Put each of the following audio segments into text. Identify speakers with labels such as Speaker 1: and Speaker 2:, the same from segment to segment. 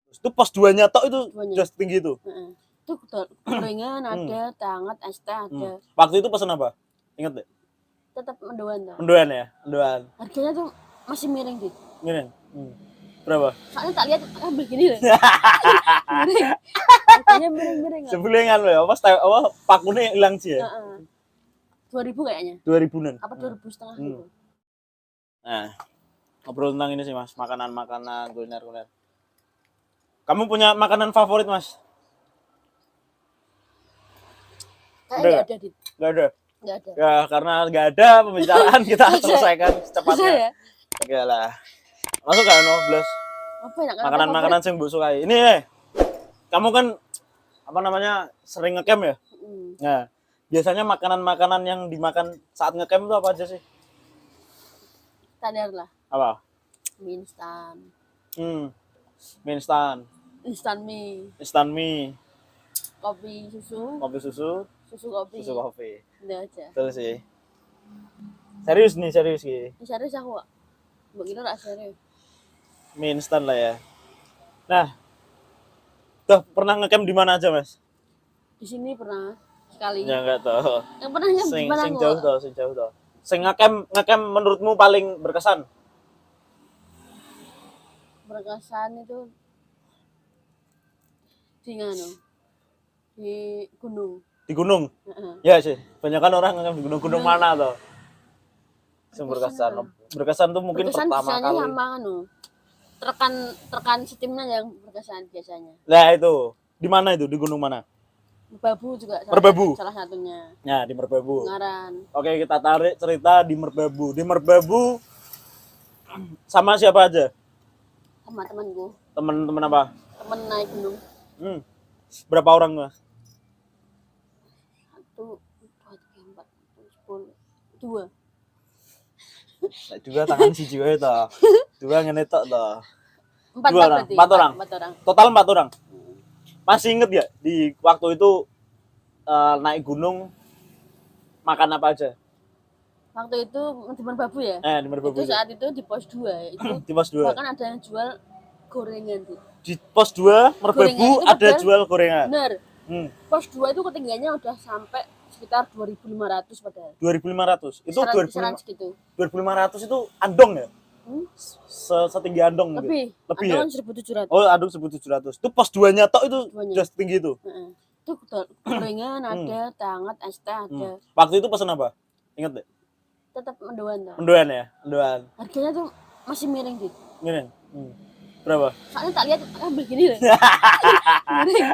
Speaker 1: Itu pos 2-nya tok itu
Speaker 2: Duanya.
Speaker 1: udah setinggi itu.
Speaker 2: Itu gorengan ada, hangat, es teh ada.
Speaker 1: Waktu itu pesan apa? Ingat deh.
Speaker 2: Tetap mendoan tuh.
Speaker 1: Mendoan ya, mendoan.
Speaker 2: Harganya tuh masih miring gitu.
Speaker 1: Miring. Berapa?
Speaker 2: Soalnya tak lihat begini loh. Miring. Harganya miring-miring.
Speaker 1: Sebulengan loh ya, apa pakunya hilang sih ya.
Speaker 2: 2.000 kayaknya.
Speaker 1: 2000-an.
Speaker 2: Apa 2.500 gitu.
Speaker 1: Nah, ngobrol tentang ini sih Mas, makanan-makanan, kuliner-kuliner. Kamu punya makanan favorit Mas?
Speaker 2: Kayaknya nggak ada di.
Speaker 1: Nggak ada.
Speaker 2: Nggak ada.
Speaker 1: Ya karena nggak ada pembicaraan kita selesaikan secepatnya.
Speaker 2: Ya?
Speaker 1: Enggak lah. Masuk kan Noblas?
Speaker 2: Apa ya?
Speaker 1: Makanan-makanan yang Bu sukai. Ini kamu kan apa namanya sering ngecamp ya? Nah, biasanya makanan-makanan yang dimakan saat ngecamp itu apa aja sih?
Speaker 2: Standar lah.
Speaker 1: Apa?
Speaker 2: Mie instan.
Speaker 1: Mie instan.
Speaker 2: Instan mie.
Speaker 1: Instan mie.
Speaker 2: Kopi susu.
Speaker 1: Kopi susu.
Speaker 2: Susu kopi.
Speaker 1: Susu kopi.
Speaker 2: Udah aja.
Speaker 1: Betul sih. Serius nih, serius gitu.
Speaker 2: Serius aku. Mbak kira gak serius.
Speaker 1: Mie instan lah ya. Nah, udah pernah ngecamp di mana aja Mas?
Speaker 2: Di sini pernah sekali.
Speaker 1: Ya enggak tahu.
Speaker 2: Yang pernah di mana?
Speaker 1: Sing jauh toh, sing jauh toh. Sing ngecamp menurutmu paling berkesan?
Speaker 2: Berkesan itu di nganu. Di gunung.
Speaker 1: Di gunung? Ya sih, banyak kan orang ngecamp di gunung mana toh? Sing berkesan. Berkesan tuh mungkin
Speaker 2: berkesan
Speaker 1: pertama kali.
Speaker 2: Sama anu. Rekan setimnya yang berkesan biasanya.
Speaker 1: Nah itu, di mana itu? Di gunung mana?
Speaker 2: Merbabu juga salah satunya.
Speaker 1: Ya, di Merbabu.
Speaker 2: Ngaran.
Speaker 1: Oke, kita tarik cerita di Merbabu. Di Merbabu sama siapa aja?
Speaker 2: Sama temanku.
Speaker 1: Temen apa?
Speaker 2: Temen naik gunung.
Speaker 1: Berapa orang Mas?
Speaker 2: 1, 2, 3, 4, 10, 2.
Speaker 1: Nah, juga tangan si jiwa itu. Juga ngene tok toh.
Speaker 2: 4 orang.
Speaker 1: Total 4 orang. Masih inget ya di waktu itu naik gunung makan apa aja?
Speaker 2: Waktu itu di Merbabu ya?
Speaker 1: Di Merbabu.
Speaker 2: Itu saat itu di pos 2 itu.
Speaker 1: Di pos 2.
Speaker 2: Bahkan ada yang jual gorengan tuh.
Speaker 1: Di pos 2 Merbabu ada jual gorengan.
Speaker 2: Bener. Pos 2 itu ketinggiannya udah sampai sekitar 2.500 padahal.
Speaker 1: 2.500. Itu
Speaker 2: 2.500
Speaker 1: itu andong ya? Setinggi andong
Speaker 2: lebih
Speaker 1: ya?
Speaker 2: 1.700.
Speaker 1: Oh, andong 1.700. Itu pos 2-nya tok itu udah setinggi itu.
Speaker 2: Itu gorengan ada, hangat, es teh ada.
Speaker 1: Waktu itu pesan apa? Ingat deh.
Speaker 2: Tetap mendoan tuh.
Speaker 1: Mendoan ya, mendoan.
Speaker 2: Harganya tuh masih miring gitu.
Speaker 1: Miring. Berapa?
Speaker 2: Soalnya tak lihat begini loh. Miring.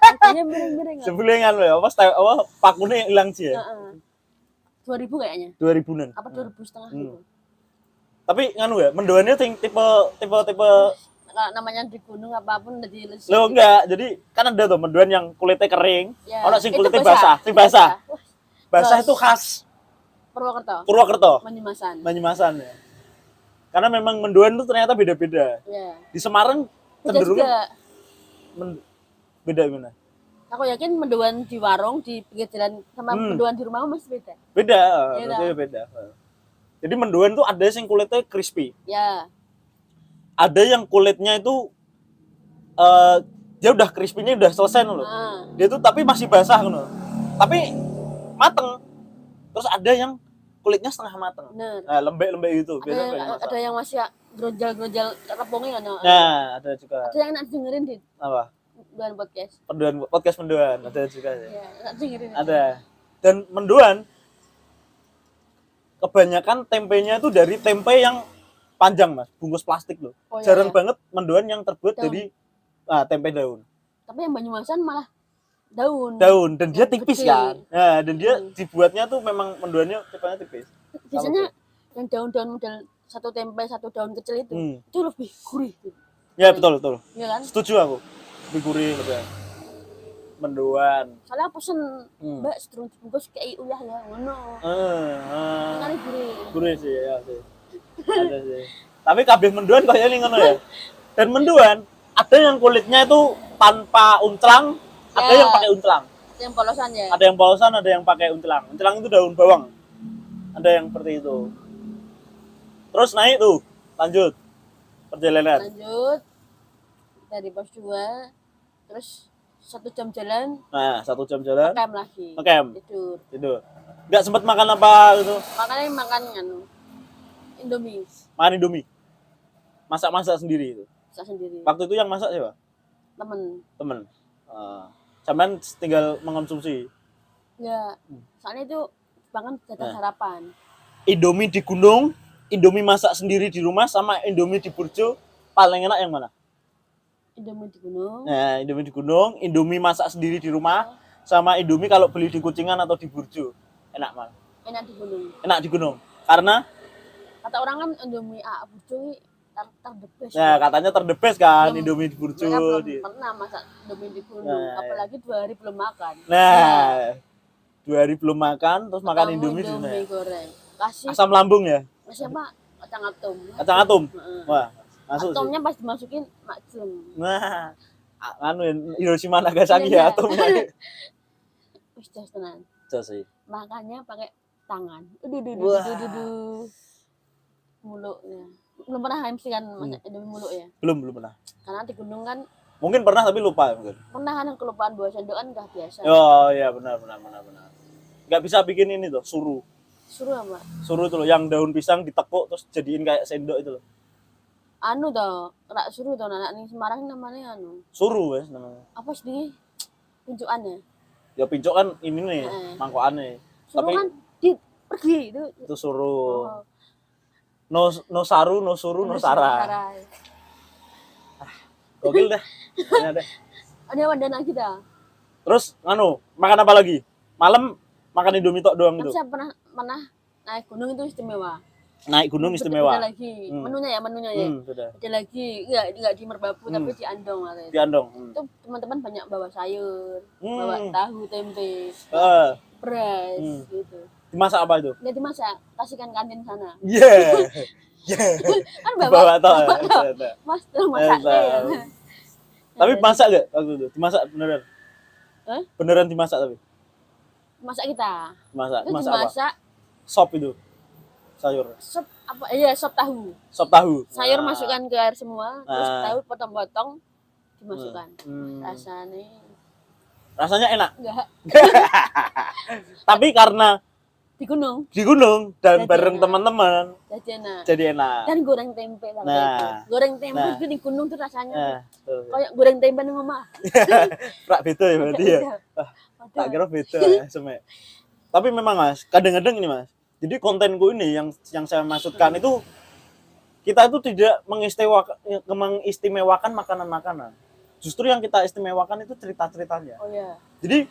Speaker 2: Harganya miring.
Speaker 1: Sebulengan loh ya, apa pakunya hilang sih ya.
Speaker 2: 2.000 kayaknya.
Speaker 1: 2000-an.
Speaker 2: Apa 2.500 gitu.
Speaker 1: Tapi nganu ya, mendoannya tipe
Speaker 2: kalau namanya di gunung apapun udah dilesat.
Speaker 1: Loh enggak, jadi kan ada tuh mendoan yang kulitnya kering,
Speaker 2: ya,
Speaker 1: sing kulitnya basah, sing basah. Basah itu khas Purwokerto. Banyumasan ya. Karena memang mendoan itu ternyata beda-beda.
Speaker 2: Ya.
Speaker 1: Di Semarang cenderung beda gimana?
Speaker 2: Aku yakin mendoan di warung di pinggir jalan sama mendoan di rumahmu masih beda.
Speaker 1: Beda. Jadi mendoan tuh ada yang kulitnya crispy.
Speaker 2: Ya.
Speaker 1: Ada yang kulitnya itu dia udah crispy-nya udah selesai loh. Dia tuh tapi masih basah loh. Tapi mateng. Terus ada yang kulitnya setengah mateng. Nah, lembek-lembek gitu.
Speaker 2: Ada yang masih grojal tepungnya kan.
Speaker 1: Nah, ada juga.
Speaker 2: Ada yang nak dengerin di
Speaker 1: apa?
Speaker 2: Podcast
Speaker 1: mendoan ada juga ya.
Speaker 2: Iya, nak dengerin.
Speaker 1: Ada. Dan mendoan kebanyakan tempenya itu dari tempe yang panjang Mas, bungkus plastik loh. Jarang banget mendoan yang terbuat dari tempe daun.
Speaker 2: Tapi yang Banyumasan malah daun
Speaker 1: dan dia tipis gede. Kan. Nah, dan dia dibuatnya tuh memang mendoannya tipenya tipis.
Speaker 2: Biasanya yang daun-daun model satu tempe satu daun kecil itu lebih gurih.
Speaker 1: Ya betul.
Speaker 2: Iya kan?
Speaker 1: Setuju aku. Lebih gurih lebih. Mendoan.
Speaker 2: Soalnya aku pesen Mbak sedurung dibungkus kayak uyah ya ngono. Kali gurih.
Speaker 1: Gurih sih ya sih. Ada sih. Tapi kabeh mendoan kayaknya ngono ya. Dan mendoan ada yang kulitnya itu tanpa unclang, ada yang pakai unclang.
Speaker 2: Ada yang polosan ya.
Speaker 1: Ada yang polosan, ada yang pakai unclang. Unclang itu daun bawang. Ada yang seperti itu. Terus naik tuh, lanjut perjalanan.
Speaker 2: Dari pos 2 terus 1 jam jalan
Speaker 1: Nah, 1 jam jalan.
Speaker 2: camp lagi.
Speaker 1: Camp.
Speaker 2: Tidur.
Speaker 1: Nggak sempat makan apa gitu.
Speaker 2: Makanya makan Indomie.
Speaker 1: Makan Indomie. Masak-masak sendiri itu.
Speaker 2: Masak sendiri.
Speaker 1: Waktu itu yang masak siapa? Temen. Sampean tinggal mengonsumsi.
Speaker 2: Ya, soalnya itu bahkan jatah sarapan.
Speaker 1: Indomie di gunung, Indomie masak sendiri di rumah sama Indomie di burjo paling enak yang mana?
Speaker 2: Indomie di gunung.
Speaker 1: Nah, Indomie di gunung, Indomie masak sendiri di rumah, sama Indomie kalau beli di Kucingan atau di burjo. Enak mana?
Speaker 2: Enak di gunung.
Speaker 1: Enak di gunung. Karena
Speaker 2: kata orang kan Indomie burjo terdebes.
Speaker 1: Ya, katanya terdebes kan Indomie di burjo.
Speaker 2: Belum pernah masak Indomie di gunung, apalagi 2 hari belum makan.
Speaker 1: Nah, 2 hari belum makan, terus makan Indomie di sana.
Speaker 2: Indomie goreng. Kasih
Speaker 1: asam lambung ya?
Speaker 2: Kasih apa? Kacang atom.
Speaker 1: Kacang atom? Wah, masuk
Speaker 2: atomnya
Speaker 1: sih.
Speaker 2: pas dimasukin maklum.
Speaker 1: Nah, Hiroshima Nagasaki ya atomnya.
Speaker 2: Wis tenan.
Speaker 1: Sih.
Speaker 2: Makannya pakai tangan. Muluknya. Belum pernah MC kan masak Indomie muluk ya?
Speaker 1: Belum pernah.
Speaker 2: Karena di gunung kan
Speaker 1: mungkin pernah tapi lupa mungkin.
Speaker 2: Pernah kan kelupaan 2 sendok kan udah biasa.
Speaker 1: Oh iya benar. Nggak bisa bikin ini tuh, suruh.
Speaker 2: Suruh apa?
Speaker 1: Suruh itu loh, yang daun pisang ditekuk terus jadiin kayak sendok itu loh.
Speaker 2: Anu toh, rak suruh toh anak ning Semarang namanya anu.
Speaker 1: Suruh wes namanya.
Speaker 2: Apa sih tunjukannya?
Speaker 1: Ya pincuk kan ini nih, mangkokane.
Speaker 2: Suruh
Speaker 1: Tapi
Speaker 2: kan pergi
Speaker 1: itu suruh. No saru, no suru, no sara. Gokil dah. Ini ada.
Speaker 2: Ada wadana kita.
Speaker 1: Terus makan apa lagi? Malam makan Indomie tok doang gitu.
Speaker 2: Saya pernah naik gunung itu istimewa.
Speaker 1: Naik gunung istimewa.
Speaker 2: Ada lagi. Menunya ya.
Speaker 1: Sudah.
Speaker 2: Ada lagi, enggak di Merbabu tapi di Andong katanya.
Speaker 1: Di Andong.
Speaker 2: Itu teman-teman banyak bawa sayur, bawa tahu, tempe, beras gitu.
Speaker 1: Dimasak apa itu?
Speaker 2: Enggak dimasak, kasihkan kantin sana.
Speaker 1: Yeah.
Speaker 2: Kan bawa
Speaker 1: tau.
Speaker 2: Mas, masaknya ya.
Speaker 1: Tapi masak enggak waktu itu? Dimasak beneran? Beneran dimasak tapi?
Speaker 2: Masak kita.
Speaker 1: Masak
Speaker 2: apa?
Speaker 1: Sop itu. Sayur.
Speaker 2: Sop apa? Iya, sop tahu.
Speaker 1: Sop tahu.
Speaker 2: Sayur masukkan ke air semua, terus tahu potong-potong dimasukkan.
Speaker 1: Rasanya enak.
Speaker 2: Enggak.
Speaker 1: Tapi karena
Speaker 2: di gunung
Speaker 1: dan bareng teman-teman jadi enak.
Speaker 2: Dan goreng tempe sama itu. Goreng tempe itu di gunung tuh rasanya kayak goreng tempe nih mama.
Speaker 1: Prak beda ya berarti ya. Tak kira beda semek. Tapi memang Mas, kadang-kadang ini Mas. Jadi kontenku ini yang saya maksudkan itu kita itu tidak mengistimewakan makanan-makanan. Justru yang kita istimewakan itu cerita-ceritanya.
Speaker 2: Oh iya.
Speaker 1: Jadi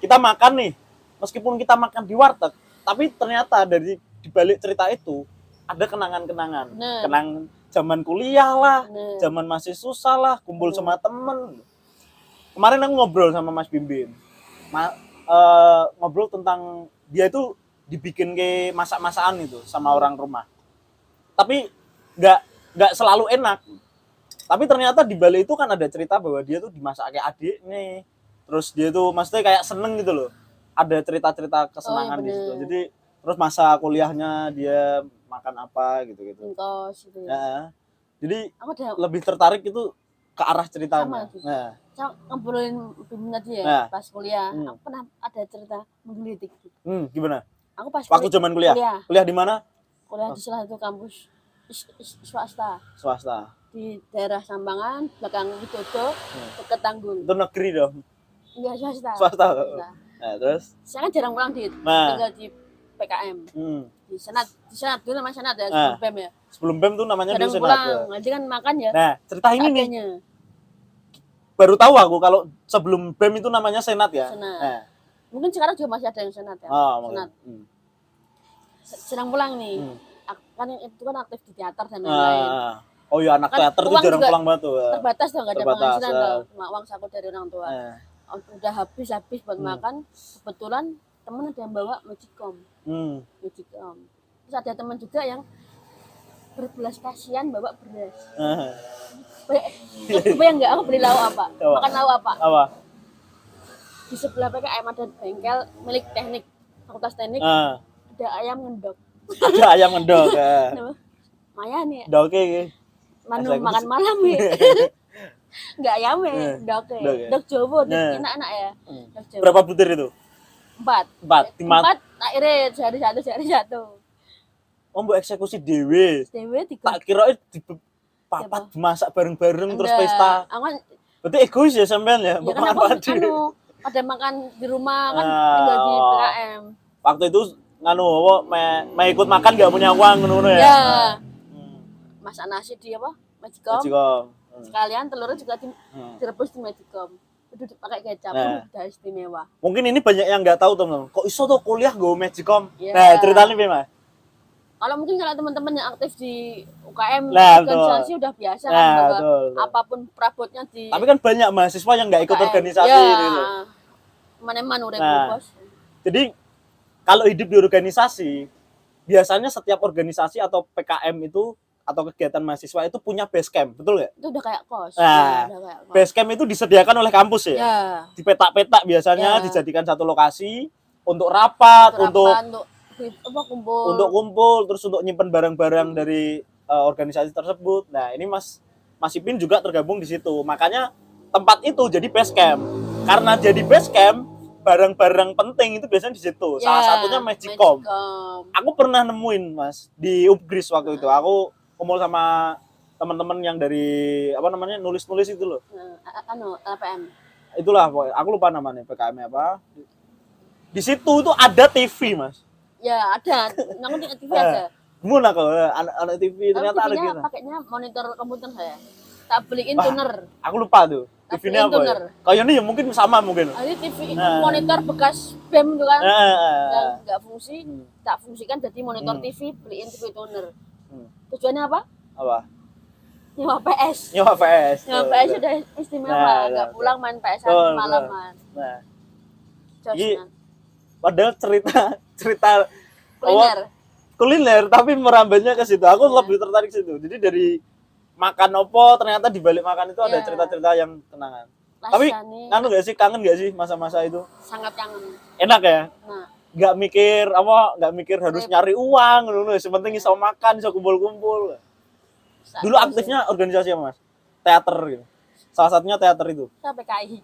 Speaker 1: kita makan nih, meskipun kita makan di warteg, tapi ternyata di balik cerita itu ada kenangan-kenangan. Kenangan zaman kuliah lah, zaman masih susah lah, kumpul sama temen. Kemarin aku ngobrol sama Mas Bimbim. Ngobrol tentang dia itu dibikin ke masak-masakan itu sama orang rumah. Tapi nggak selalu enak. Tapi ternyata di balik itu kan ada cerita bahwa dia tuh dimasak kayak adik nih. Terus dia tuh maksudnya kayak seneng gitu loh. Ada cerita-cerita kesenangan di situ. Jadi terus masa kuliahnya dia makan apa gitu-gitu.
Speaker 2: Ngkos gitu ya.
Speaker 1: Ya. Jadi lebih tertarik itu ke arah ceritanya.
Speaker 2: Nah, saya ngobrolin Bim tadi ya pas kuliah. Aku pernah ada cerita menggelitik gitu.
Speaker 1: Gimana?
Speaker 2: Aku pas
Speaker 1: waktu zaman kuliah. Kuliah di mana?
Speaker 2: Kuliah di salah satu kampus swasta. Di daerah Sambangan, belakang Widodo, dekat Tanggul.
Speaker 1: Itu negeri dong.
Speaker 2: Enggak,
Speaker 1: Swasta. Nah, terus?
Speaker 2: Saya kan jarang pulang tinggal di PKM. Di Senat dulu namanya Senat ya, sebelum BEM ya.
Speaker 1: Sebelum BEM tuh namanya dulu Senat.
Speaker 2: Pulang, nanti kan makan ya.
Speaker 1: Nah, cerita ini nih. Baru tahu aku kalau sebelum BEM itu namanya Senat ya.
Speaker 2: Senat. Nah. Mungkin sekarang juga masih ada yang Senat ya. Senat. Jarang pulang nih. Kan itu kan aktif di teater dan lain-lain.
Speaker 1: Oh iya, anak teater tuh jarang pulang banget tuh.
Speaker 2: Terbatas tuh, enggak ada penghasilan tuh. Cuma uang saku dari orang tua. Udah habis buat makan. Kebetulan temen ada yang bawa magicom. Terus ada teman juga yang berbelas kasihan bawa beras. Bayang enggak aku beli lauk apa? Makan lauk apa? Di sebelah PKM ada bengkel milik teknik, fakultas teknik. Ada ayam ngendok.
Speaker 1: Ada ayam ngendok.
Speaker 2: Maya nih.
Speaker 1: Doke.
Speaker 2: Makan malam ya. Enggak ayame, dok
Speaker 1: ya?
Speaker 2: dok Jowo,
Speaker 1: Nah.
Speaker 2: enak-enak ya. Dok Jowo.
Speaker 1: Berapa butir itu?
Speaker 2: 4.
Speaker 1: 4.
Speaker 2: 4 tak irit sehari satu.
Speaker 1: Oh, mbok eksekusi dhewe.
Speaker 2: Dewe
Speaker 1: Tak kira papat masak bareng-bareng terus pesta.
Speaker 2: Aku kan
Speaker 1: Berarti egois ya sampean ya,
Speaker 2: ya
Speaker 1: mbok
Speaker 2: kan
Speaker 1: makan
Speaker 2: aku
Speaker 1: padu.
Speaker 2: pada makan di rumah kan tinggal di PKM.
Speaker 1: Waktu itu nganu apa me ikut makan gak punya uang ngono ya.
Speaker 2: Ya. Masak nasi di apa? Magicom. Sekalian telurnya juga direbus di Magicom. Itu pakai kecap, udah istimewa.
Speaker 1: Mungkin ini banyak yang nggak tahu teman-teman. Kok iso tuh kuliah gue Magicom?
Speaker 2: Yeah.
Speaker 1: Nah, ceritanya piye, Mas?
Speaker 2: Kalau mungkin kalau teman-teman yang aktif di UKM
Speaker 1: Nah,
Speaker 2: organisasi udah biasa kan bahwa apapun perabotnya di.
Speaker 1: Tapi kan banyak mahasiswa yang nggak ikut
Speaker 2: UKM.
Speaker 1: organisasi
Speaker 2: ya.
Speaker 1: gitu.
Speaker 2: Mana-mana urip bos.
Speaker 1: Jadi kalau hidup di organisasi, biasanya setiap organisasi atau PKM itu atau kegiatan mahasiswa itu punya base camp, betul nggak?
Speaker 2: Itu udah kayak kos.
Speaker 1: Nah, base camp itu disediakan oleh kampus ya.
Speaker 2: Ya.
Speaker 1: Di petak-petak biasanya dijadikan satu lokasi untuk rapat, untuk kumpul, terus untuk nyimpen barang-barang dari organisasi tersebut. Nah, ini Mas Ipin juga tergabung di situ. Makanya tempat itu jadi base camp. Karena jadi base camp, barang-barang penting itu biasanya di situ. Salah satunya Magicom. Aku pernah nemuin, Mas, di Upgris waktu itu. Aku kumpul sama teman-teman yang dari nulis-nulis itu loh.
Speaker 2: LPM.
Speaker 1: Itulah, aku lupa namanya, PKM apa. Di situ tuh ada TV, Mas.
Speaker 2: Ya ada, namun TV ada.
Speaker 1: Gimana kalau anak TV ternyata ada gitu.
Speaker 2: Pakainya monitor komputer saya. Tak beliin tuner.
Speaker 1: Aku lupa tuh. TV-nya apa? Ya? Kayaknya ya mungkin sama mungkin.
Speaker 2: Ini TV monitor bekas BEM itu kan. Yang enggak fungsi, tak fungsikan jadi monitor TV, beliin TV tuner. Tujuannya apa?
Speaker 1: Apa?
Speaker 2: Nyewa PS.
Speaker 1: Nyewa PS
Speaker 2: sudah istimewa, enggak pulang main PS-an malaman.
Speaker 1: Nah.
Speaker 2: Jadi
Speaker 1: padahal cerita
Speaker 2: kuliner
Speaker 1: tapi merambatnya ke situ. Aku lebih tertarik situ. Jadi dari makan opo ternyata di balik makan itu ada cerita-cerita yang kenangan. Tapi nggak sih, kangen nggak sih masa-masa itu?
Speaker 2: Sangat kangen.
Speaker 1: Enak ya? Nah. Nggak mikir harus nyari uang dulu. Sepenting iso makan, iso kumpul-kumpul. Dulu aktifnya organisasi apa, Mas? Teater gitu. Salah satunya teater itu.
Speaker 2: PKI.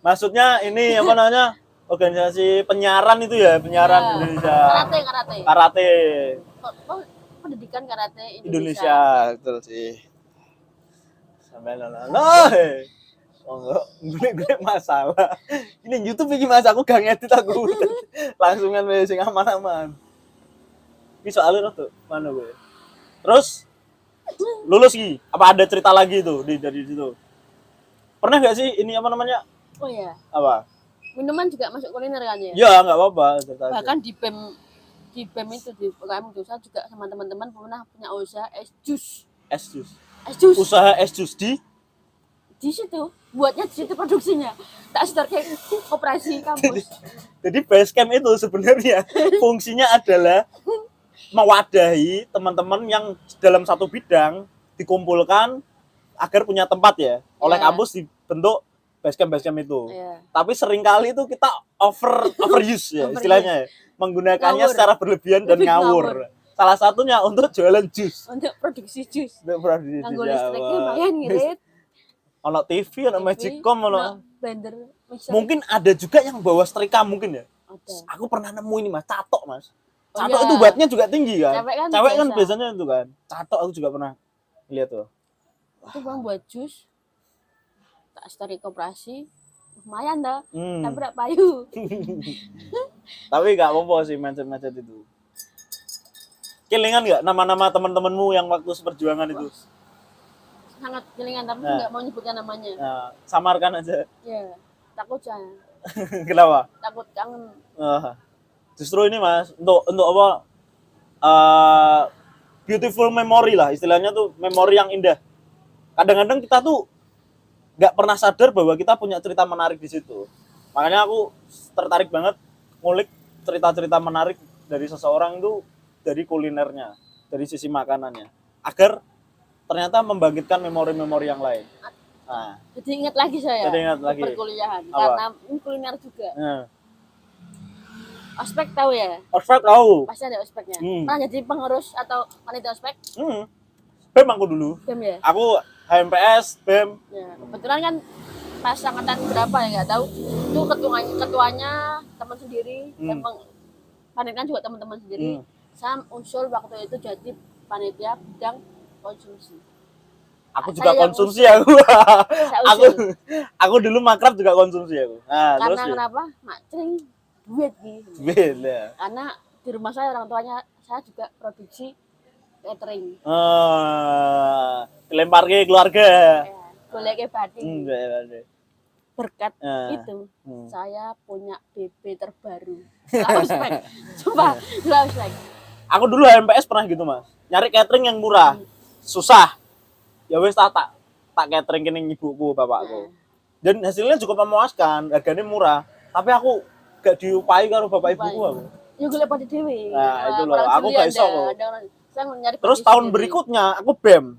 Speaker 1: Maksudnya ini apa namanya? Organisasi penyiaran itu ya, penyiaran Indonesia. Karate.
Speaker 2: Pendidikan karate
Speaker 1: Indonesia. Betul sih. Sampai gue masalah. Ini YouTube iki Mas, aku gak ngedit aku. Langsungan wis sing aman-aman. Ini soalnya tuh mana gue. Terus lulus Ki, apa ada cerita lagi tuh dari situ? Pernah nggak sih ini apa namanya?
Speaker 2: Oh iya.
Speaker 1: Apa?
Speaker 2: Minuman juga masuk kuliner kan ya?
Speaker 1: Ya nggak apa-apa.
Speaker 2: Bahkan di BEM itu di UKM Dosa juga sama teman-teman pernah punya usaha es jus.
Speaker 1: Usaha es jus di
Speaker 2: situ. Buatnya di situ produksinya. Tak setor kayak operasi kampus.
Speaker 1: Jadi base camp itu sebenarnya fungsinya adalah mewadahi teman-teman yang dalam satu bidang dikumpulkan agar punya tempat ya. Oleh kampus dibentuk base camp itu. Tapi seringkali itu kita overuse ya istilahnya ya. Menggunakannya secara berlebihan dan ngawur. Salah satunya untuk jualan jus.
Speaker 2: Untuk produksi jus.
Speaker 1: Nganggo
Speaker 2: listriknya lumayan ngirit.
Speaker 1: Ono TV, ono Magicom, ono
Speaker 2: blender.
Speaker 1: Mungkin ada juga yang bawa setrika mungkin ya.
Speaker 2: Ada.
Speaker 1: Aku pernah nemu ini Mas, catok Mas. Catok itu wattnya juga tinggi kan. Cewek kan biasanya itu kan. Catok aku juga pernah lihat tuh.
Speaker 2: Itu bang buat jus. Tak setor koperasi. Lumayan dah. Tapi tak payu.
Speaker 1: Tapi gak apa-apa sih mindset itu. Kelingan nggak nama-nama teman-temanmu yang waktu seperjuangan itu?
Speaker 2: Sangat kelingan, tapi nggak mau nyebutkan namanya.
Speaker 1: Nah, samarkan aja.
Speaker 2: Iya, takut saya.
Speaker 1: Kenapa?
Speaker 2: Takut kangen.
Speaker 1: Justru ini Mas, untuk apa? Beautiful memory lah, istilahnya tuh memori yang indah. Kadang-kadang kita tuh nggak pernah sadar bahwa kita punya cerita menarik di situ. Makanya aku tertarik banget ngulik cerita-cerita menarik dari seseorang itu dari kulinernya, dari sisi makanannya, agar ternyata membangkitkan memori-memori yang lain. Nah,
Speaker 2: jadi ingat lagi saya. Perkuliahan, karena ini kuliner juga. Ospek tahu ya?
Speaker 1: Ospek tahu.
Speaker 2: Pasti ada ospeknya. Nah, jadi pengurus atau panitia ospek?
Speaker 1: BEM aku dulu.
Speaker 2: BEM ya.
Speaker 1: Aku HMPS, BEM.
Speaker 2: Ya, kebetulan kan pas angkatan berapa ya nggak tahu. Itu ketuanya teman sendiri, emang panitia juga teman-teman sendiri. Saya usul waktu itu jadi panitia bidang konsumsi.
Speaker 1: Aku juga konsumsi aku. Aku dulu makrab juga konsumsi aku. Nah,
Speaker 2: karena
Speaker 1: terus
Speaker 2: kenapa? Macring duit gitu.
Speaker 1: Duit ya.
Speaker 2: Karena di rumah saya orang tuanya saya juga produksi catering.
Speaker 1: Dilempar ke keluarga.
Speaker 2: Boleh ke batin. Berkat itu saya punya BB terbaru. Coba lagi.
Speaker 1: Aku dulu HMPS pernah gitu mas, nyari catering yang murah, susah. Ya wes tak catering kene ibuku bapakku. Dan hasilnya cukup memuaskan, harganya murah. Tapi aku gak diupai karo bapak ibuku aku.
Speaker 2: Ya gue lepati dewe.
Speaker 1: Nah itu loh, aku gak iso kok.
Speaker 2: Nyari
Speaker 1: terus tahun berikutnya aku BEM.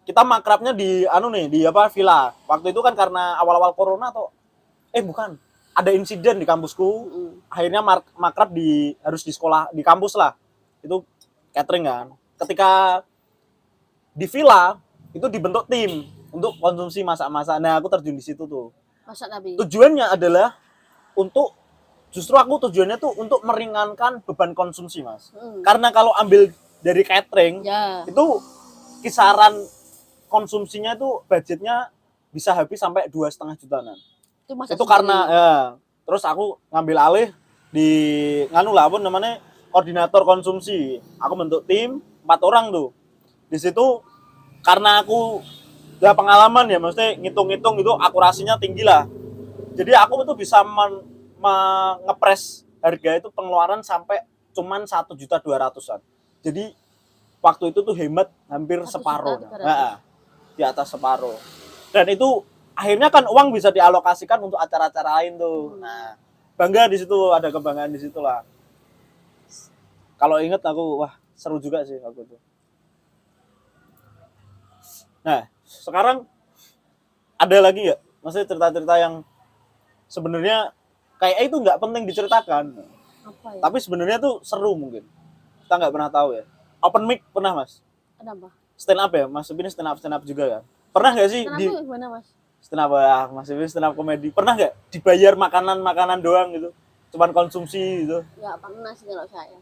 Speaker 1: Kita makrabnya di di villa. Waktu itu kan karena awal-awal corona atau bukan. Ada insiden di kampusku. Akhirnya makrab harus di sekolah, di kampus lah. Itu catering kan. Ketika di villa itu dibentuk tim untuk konsumsi masak-masak. Nah, aku terjun di situ tuh.
Speaker 2: Masak Nabi.
Speaker 1: Tujuannya adalah tujuannya tuh untuk meringankan beban konsumsi, Mas. Karena kalau ambil dari catering, itu kisaran konsumsinya itu budgetnya bisa habis sampai 2,5 jutaan. Itu karena terus aku ngambil alih di koordinator konsumsi. Aku bentuk tim 4 orang tuh. Di situ karena aku udah pengalaman ya, maksudnya ngitung-ngitung itu akurasinya tinggi lah. Jadi aku tuh bisa ngepres harga itu pengeluaran sampai cuman 1.200.000-an. Jadi waktu itu tuh hemat hampir separuh. Di atas separuh. Dan itu akhirnya kan uang bisa dialokasikan untuk acara-acara lain tuh. Nah, bangga di situ, ada kebanggaan di situ lah. Kalau inget aku, wah seru juga sih aku tuh. Nah, sekarang ada lagi nggak? Maksudnya cerita-cerita yang sebenarnya kayak itu nggak penting diceritakan.
Speaker 2: Apa ya?
Speaker 1: Tapi sebenarnya tuh seru mungkin. Kita nggak pernah tahu ya. Open mic pernah mas?
Speaker 2: Kenapa?
Speaker 1: Stand up ya? Mas ini stand up juga kan? Pernah nggak sih?
Speaker 2: Stand up gimana mas?
Speaker 1: Stand up ya, Mas ini stand up komedi. Pernah nggak dibayar makanan doang gitu? Cuman konsumsi gitu?
Speaker 2: Nggak pernah sih kalau saya.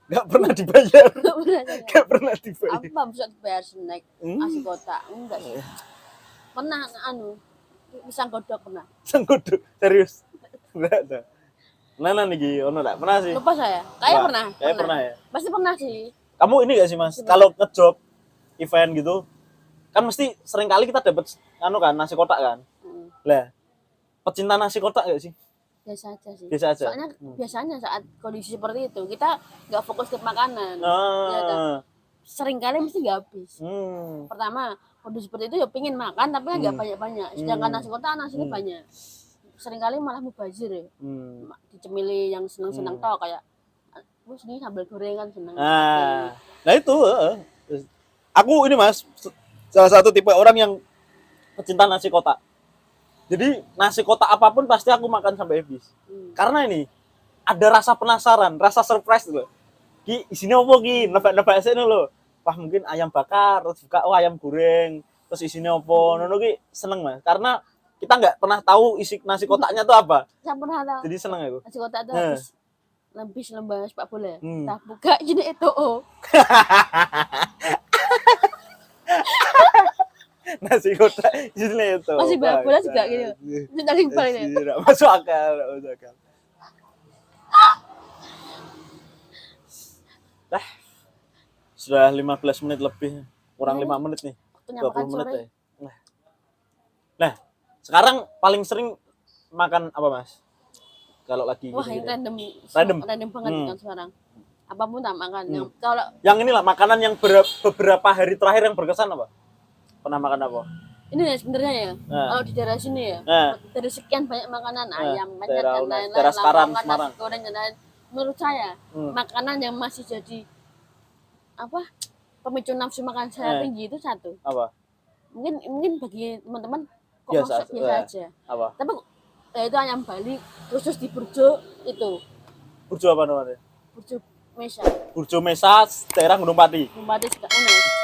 Speaker 1: Nggak pernah dibayar? Nggak pernah dibayar.
Speaker 2: Apa bisa dibayar snack? Nasi kotak? Enggak sih. Pernah pisang godok pernah.
Speaker 1: Pisang godok? Serius? Enggak ada. Nana nih ono enggak? Pernah sih?
Speaker 2: Lupa saya. Kayak pernah.
Speaker 1: Kayak pernah ya?
Speaker 2: Pasti pernah sih.
Speaker 1: Kamu ini gak sih mas? Kalau ngejob event gitu, kan mesti sering kali kita dapat nasi kotak kan? Lah, pecinta nasi kotak gak sih?
Speaker 2: Biasa aja sih.
Speaker 1: Biasa aja.
Speaker 2: Soalnya biasanya saat kondisi seperti itu kita nggak fokus ke makanan. Sering kali mesti nggak habis. Pertama kondisi seperti itu ya pingin makan tapi nggak banyak-banyak. Sedangkan nasi kotak nasinya banyak. Sering kali malah mubazir ya. Dicemili yang seneng-seneng tau kayak ini sambal goreng kan seneng.
Speaker 1: Nah itu aku ini mas salah satu tipe orang yang pecinta nasi kotak. Jadi nasi kotak apapun pasti aku makan sampai habis. Karena ini ada rasa penasaran, rasa surprise loh. Ki isinya apa ki? Nebak-nebak sini loh. Wah mungkin ayam bakar, terus buka ayam goreng, terus isinya apa? Nono ki seneng mas. Karena kita nggak pernah tahu isi nasi kotaknya tuh apa.
Speaker 2: Saya pernah tahu.
Speaker 1: Jadi seneng aku.
Speaker 2: Nasi kotak itu habis lembah sepak bola. Tak buka jadi itu.
Speaker 1: Nasi kotak jadi itu.
Speaker 2: Masih sepak bola juga gitu. Itu dari paling itu.
Speaker 1: Masuk akal, masuk akal. Dah. Sudah 15 menit lebih. Kurang 5 menit nih. 20 menit ya. Nah, sekarang paling sering makan apa mas? Kalau lagi
Speaker 2: wah ini random banget kan sekarang. Apapun tak makan.
Speaker 1: Yang inilah makanan yang beberapa hari terakhir yang berkesan apa? Pernah makan apa?
Speaker 2: Ini ya sebenarnya ya. Kalau di daerah sini ya, dari sekian banyak makanan ayam, banyak dan lain-lain, nasi goreng dan lain. Menurut saya makanan yang masih jadi pemicu nafsu makan saya tinggi itu satu.
Speaker 1: Apa?
Speaker 2: Mungkin bagi teman-teman kok
Speaker 1: biasa
Speaker 2: aja.
Speaker 1: Apa?
Speaker 2: Tapi itu ayam Bali khusus di Burjo itu.
Speaker 1: Burjo apa namanya?
Speaker 2: Burjo Mesa.
Speaker 1: Burjo Mesa, daerah Gunung Pati.
Speaker 2: Gunung Pati juga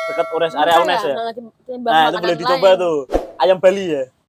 Speaker 1: dekat Ures area Unes ya.
Speaker 2: Timbang
Speaker 1: Nah, itu
Speaker 2: makanan
Speaker 1: boleh dicoba
Speaker 2: lain.
Speaker 1: tuh. Ayam Bali ya.